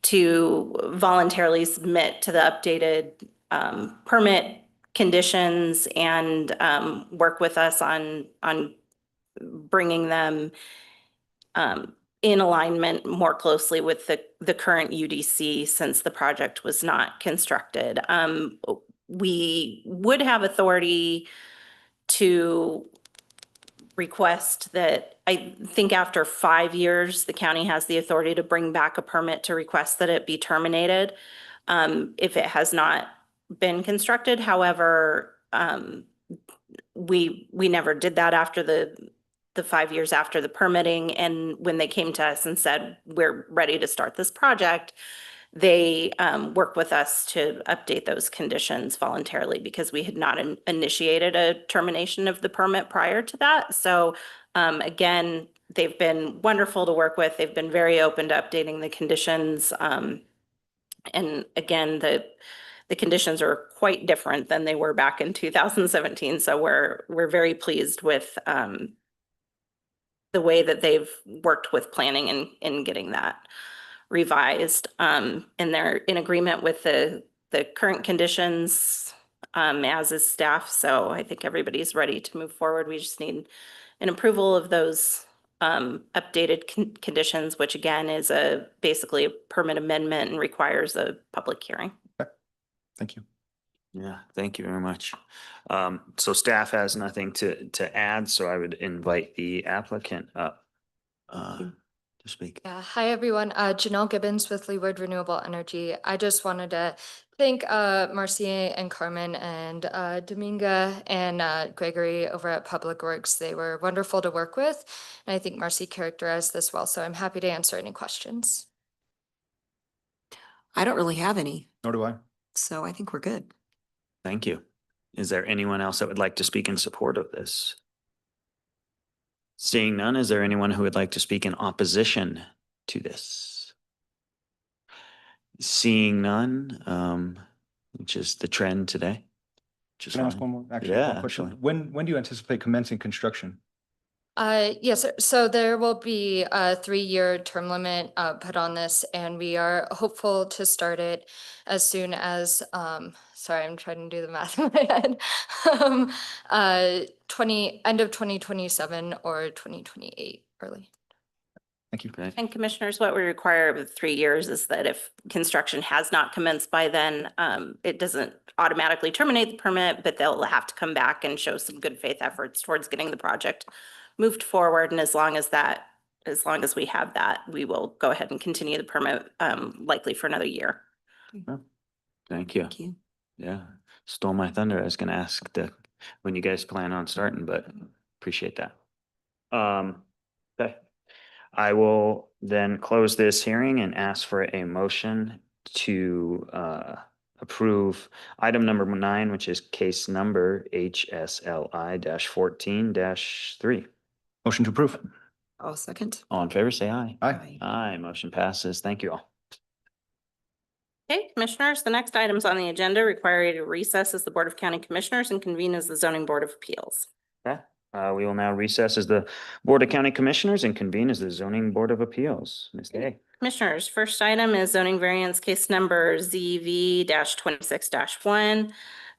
to voluntarily submit to the updated permit conditions and work with us on bringing them in alignment more closely with the current UDC since the project was not constructed. We would have authority to request that, I think after 5 years, the county has the authority to bring back a permit to request that it be terminated if it has not been constructed. However, we never did that after the 5 years after the permitting. And when they came to us and said, we're ready to start this project, they worked with us to update those conditions voluntarily because we had not initiated a termination of the permit prior to that. So again, they've been wonderful to work with. They've been very open to updating the conditions. And again, the conditions are quite different than they were back in 2017. So we're very pleased with the way that they've worked with planning in getting that revised. And they're in agreement with the current conditions as is staff. So I think everybody's ready to move forward. We just need an approval of those updated conditions, which again is basically a permit amendment and requires a public hearing. Okay. Thank you. Yeah, thank you very much. So staff has nothing to add, so I would invite the applicant up to speak. Yeah. Hi, everyone. Janelle Gibbons with Leeward Renewable Energy. I just wanted to thank Marcy and Carmen and Dominga and Gregory over at Public Works. They were wonderful to work with. And I think Marcy characterized this well, so I'm happy to answer any questions. I don't really have any, Nor do I. so I think we're good. Thank you. Is there anyone else that would like to speak in support of this? Seeing none, is there anyone who would like to speak in opposition to this? Seeing none, which is the trend today. Can I ask one more? Actually, Yeah, one question. absolutely. When do you anticipate commencing construction? Yes, sir. So there will be a 3-year term limit put on this, and we are hopeful to start it as soon as, sorry, I'm trying to do the math in my head. End of 2027 or 2028 early. Thank you. Okay. And commissioners, what we require with 3 years is that if construction has not commenced by then, it doesn't automatically terminate the permit, but they'll have to come back and show some good faith efforts towards getting the project moved forward. And as long as we have that, we will go ahead and continue the permit likely for another year. Thank you. Thank you. Yeah, stole my thunder. I was gonna ask when you guys plan on starting, but appreciate that. Okay. I will then close this hearing and ask for a motion to approve item number 9, which is case number HSLI-14-3. Motion to approve. I'll second. All in favor, say aye. Aye. Aye, motion passes. Thank you all. Okay, commissioners, the next items on the agenda require you to recess as the Board of County Commissioners and convene as the Zoning Board of Appeals. Okay, we will now recess as the Board of County Commissioners and convene as the Zoning Board of Appeals. Ms. Day. Commissioners, first item is zoning variance case number ZV-26-1.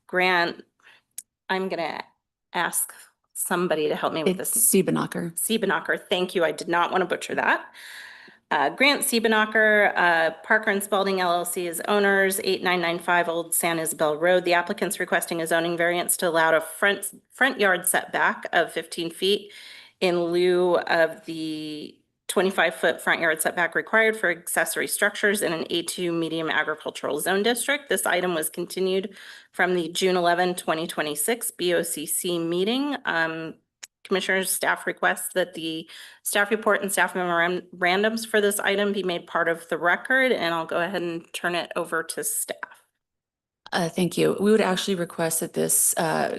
Grant, I'm gonna ask somebody to help me with It's this. Siebenacher. Siebenacher, thank you. I did not want to butcher that. Grant Siebenacher, Parker and Spalding LLC is owners, 8995 Old San Isabel Road. The applicant's requesting a zoning variance to allow a front yard setback of 15 feet in lieu of the 25-foot front yard setback required for accessory structures in an A2 medium agricultural zone district. This item was continued from the June 11, 2026 BOCC meeting. Commissioners, staff requests that the staff report and staff memorandums for this item be made part of the record, and I'll go ahead and turn it over to staff. Thank you. We would actually request that this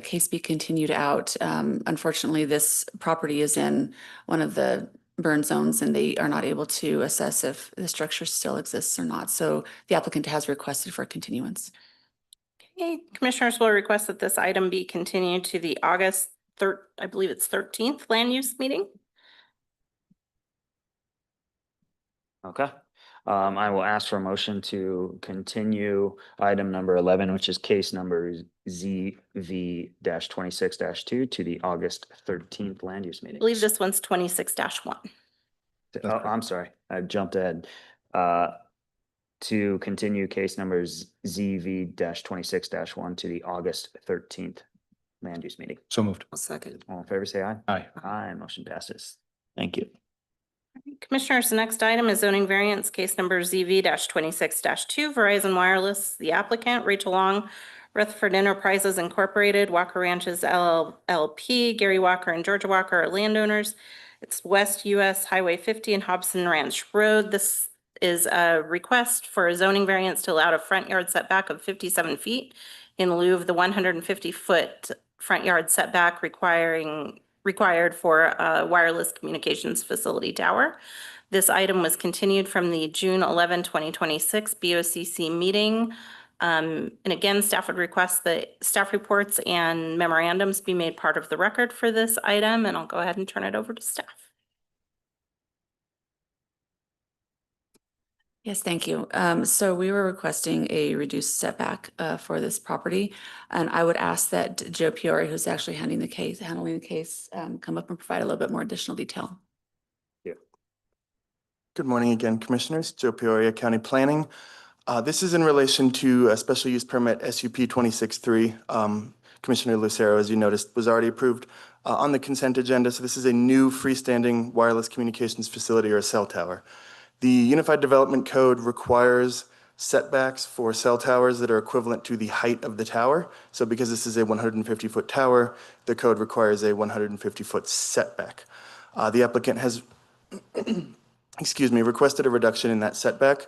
case be continued out. Unfortunately, this property is in one of the burn zones and they are not able to assess if the structure still exists or not. So the applicant has requested for continuance. Okay, commissioners will request that this item be continued to the August 3rd, I believe it's 13th land use meeting. Okay. I will ask for a motion to continue item number 11, which is case number ZV-26-2 to the August 13th land use meeting. I believe this one's 26-1. Oh, I'm sorry, I jumped ahead. To continue case numbers ZV-26-1 to the August 13th land use meeting. So moved. I'll second. All in favor, say aye. Aye. Aye, motion passes. Thank you. Commissioners, the next item is zoning variance, case number ZV-26-2, Verizon Wireless, the applicant, Rachel Long, Rutherford Enterprises Incorporated, Walker Ranches LLP, Gary Walker and Georgia Walker are landowners. It's West US Highway 50 and Hobson Ranch Road. This is a request for a zoning variance to allow a front yard setback of 57 feet in lieu of the 150-foot front yard setback required for a wireless communications facility tower. This item was continued from the June 11, 2026 BOCC meeting. And again, staff would request that staff reports and memorandums be made part of the record for this item, and I'll go ahead and turn it over to staff. Yes, thank you. So we were requesting a reduced setback for this property. And I would ask that Joe Piori, who's actually handling the case, come up and provide a little bit more additional detail. Good morning again, Commissioners. Joe Peoria, County Planning. This is in relation to a special use permit SUP 26-3. Commissioner Lucero, as you noticed, was already approved on the consent agenda. So this is a new freestanding wireless communications facility or a cell tower. The Unified Development Code requires setbacks for cell towers that are equivalent to the height of the tower. So because this is a 150-foot tower, the code requires a 150-foot setback. The applicant has requested a reduction in that setback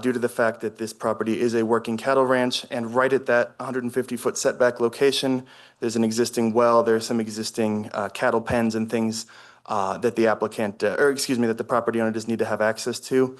due to the fact that this property is a working cattle ranch, and right at that 150-foot setback location, there's an existing well, there's some existing cattle pens and things that the applicant, that the property owner does need to have access to.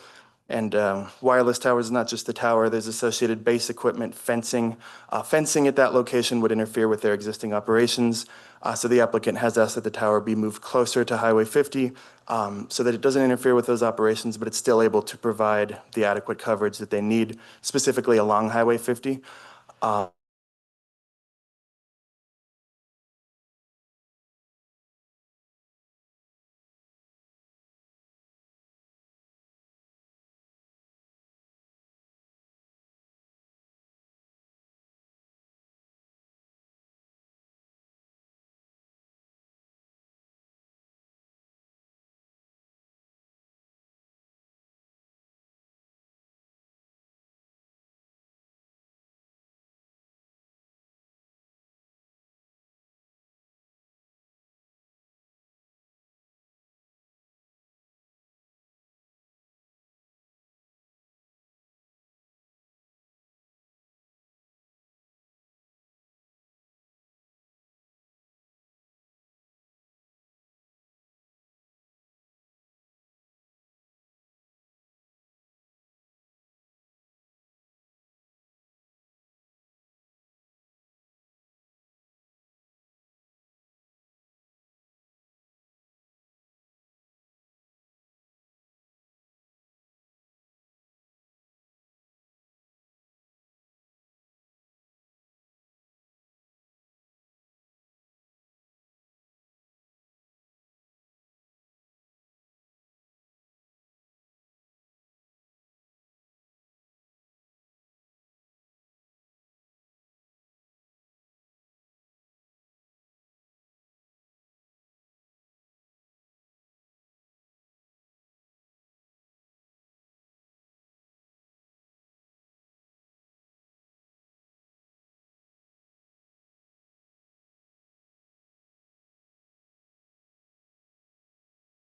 And wireless towers is not just the tower, there's associated base equipment, fencing. Fencing at that location would interfere with their existing operations. So the applicant has asked that the tower be moved closer to Highway 50 so that it doesn't interfere with those operations, but it's still able to provide the adequate coverage that they need, specifically along Highway 50.